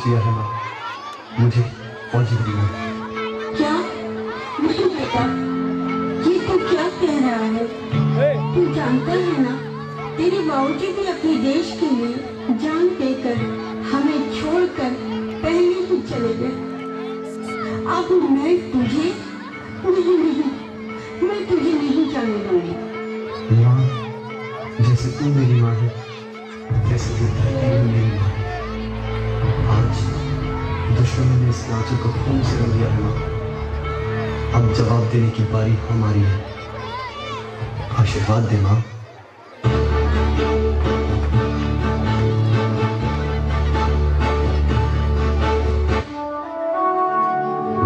दिया है माँ, मुझे फौजी में। क्या? नहीं बेटा, ये तू क्या कह रहा है? तू जानता है ना, तेरे बाबूजी भी अपने देश के लिए जान देकर हमें छोड़कर पहले ही चले गए। अब मैं तुझे नहीं, मैं तुझे नहीं जाने दूंगी। माँ, जैसे तू मेरी माँ है, जैसे तू मेरी माँ है। आज दुश्मनों ने इस आंचल को खून से रंग दिया है माँ। अब जवाब देने की बारी हमारी है। आशीर्वाद दे माँ।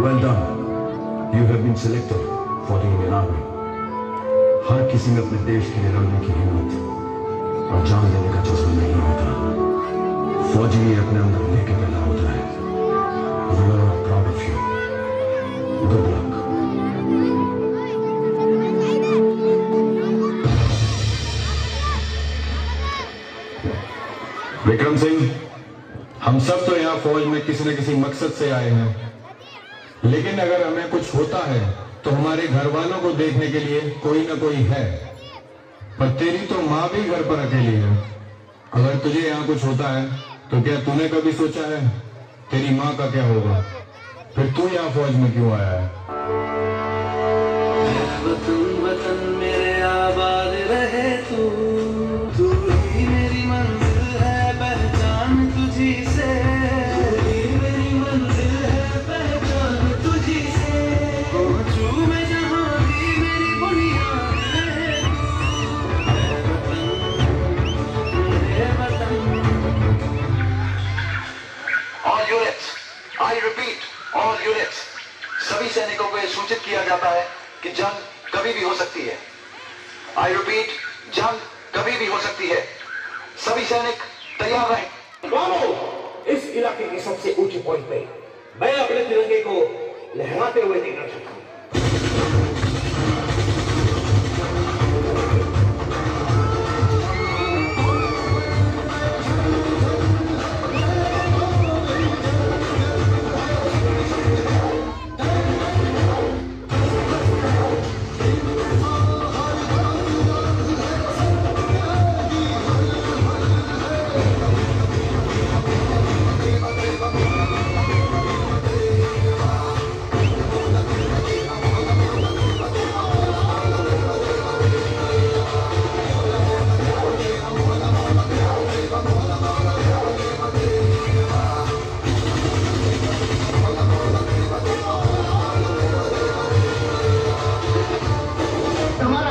Well done. You have been selected for the Indian Army. हर किसी में अपने देश के लिए लड़ने की हिम्मत और जान देने का जज्बा नहीं होता। फौजी ये अपने अंदर लेके पैदा होता है। We are proud of you. Good luck. Vikram Singh, हम सब तो यहाँ फौज में किसी न किसी मकसद से आए हैं, लेकिन अगर हमें कुछ होता है तो हमारे घर वालों को देखने के लिए कोई ना कोई है। पर तेरी तो माँ भी घर पर अकेली है। अगर तुझे यहाँ कुछ होता है तो क्या तूने कभी सोचा है तेरी माँ का क्या होगा? फिर तू यहाँ फौज में क्यों आया है? वतन वतन मेरे आबाद रहे तू ही मेरी मंजिल है, पहचान तुझी से। I repeat, all units, सभी सैनिकों को यह सूचित किया जाता है कि जंग कभी भी हो सकती है। I repeat, जंग कभी भी हो सकती है। सभी सैनिक तैयार रहें। ब्रावो! इस इलाके की सबसे ऊंची पॉइंट पे मैं अपने तिरंगे को लहराते हुए देखना चाहता हूं।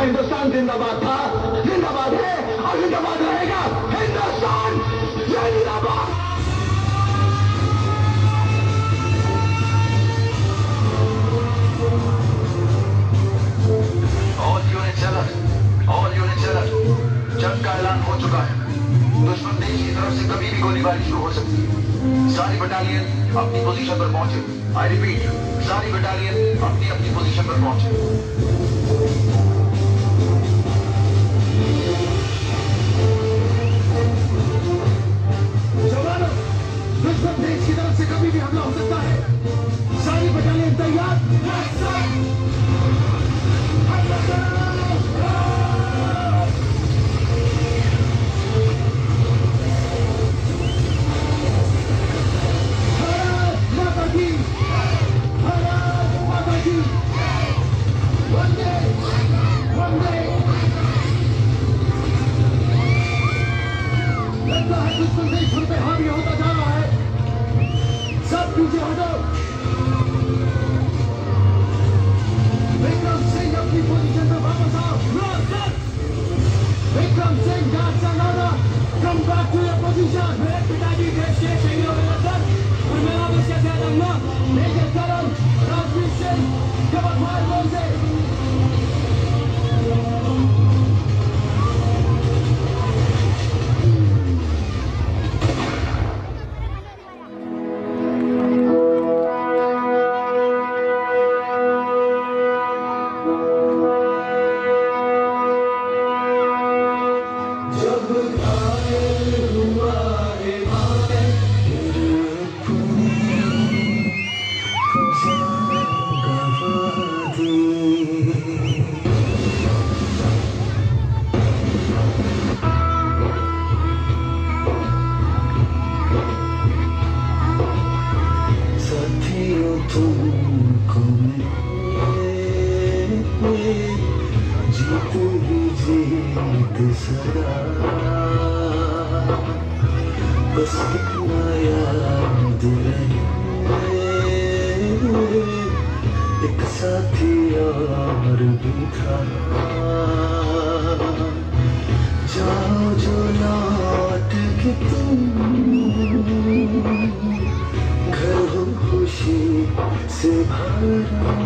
हिंदुस्तान जिंदाबाद था, जिंदाबाद है और जिंदाबाद रहेगा। हिंदुस्तान जिंदाबाद। All units alert. जंग का ऐलान हो चुका है। दुश्मन देश की तरफ से कभी भी गोलीबारी शुरू हो सकती है। सारी बटालियन अपनी पोजीशन पर पहुंचे। I repeat, सारी बटालियन अपनी अपनी पोजीशन पर पहुंचे। दुश्मन देश की तरफ से कभी भी हमला हो सकता है। सारी बटालियन तैयार। माता की, माता की, वंदे वंदे। लगता है दुश्मन देश हम पे हावी होता जा रहा है। सब पीछे हटो। विक्रम सिंह अपनी पोजीशन पर वापस आओ। विक्रम सिंह गांव come back to your position. मेरे पिताजी देश के शहीदों में नजर और मेरा भी शहजादा अल्लाह मेजर करम राजवीर सिंह जबलपुर बोल से। जब घायल हुआ रे माँ तेरी जीत सदा बस इतना याद रहे, एक साथी और भी था। जाओ जो लौट के तुम, घर हो खुशी से भरा।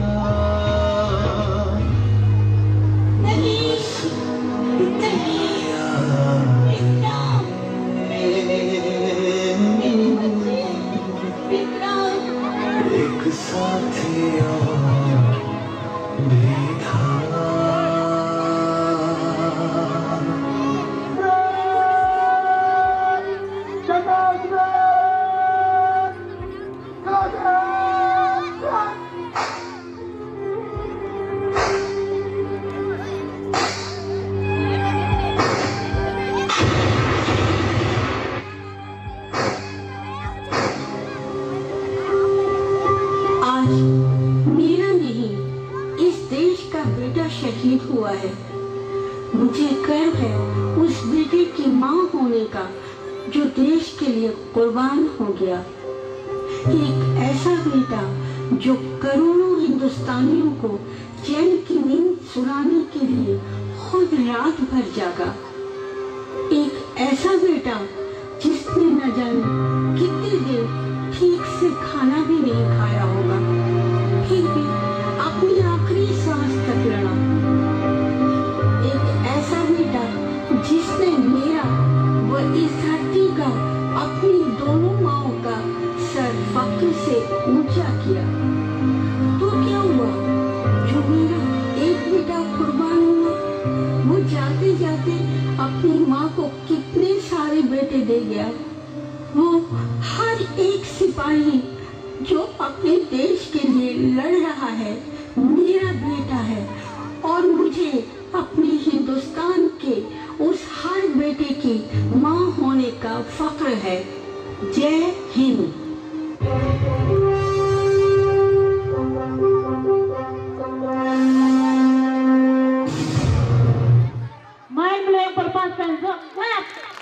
बस इतना याद एक साथी और भी था। आज मेरा नहीं, इस देश का बेटा शहीद हुआ है। मुझे गर्व है उस बेटे की माँ होने का जो देश के लिए कुर्बान हो गया। एक ऐसा बेटा जो करोड़ों हिंदुस्तानियों को चैन की नींद सुलाने के लिए खुद रात भर जागा। एक ऐसा बेटा जिसने न जाने कितने दिन ठीक से खाना भी नहीं खाया होगा, फिर भी अपनी आखिरी सांस तक लड़ा। एक ऐसा बेटा जिसने मेरा व इस धरती का, अपनी दोनों माओं का सर फख्र से ऊंचा किया। तो क्या हुआ जो मेरा एक बेटा कुर्बान हुआ, वो जाते जाते अपनी माँ को कितने सारे बेटे दे गया। वो हर एक सिपाही जो अपने देश के लिए लड़ रहा है मेरा बेटा है, और मुझे अपने हिंदुस्तान के उस हर बेटे की माँ होने का फख्र है। जय हिंद। Mind blowing performance.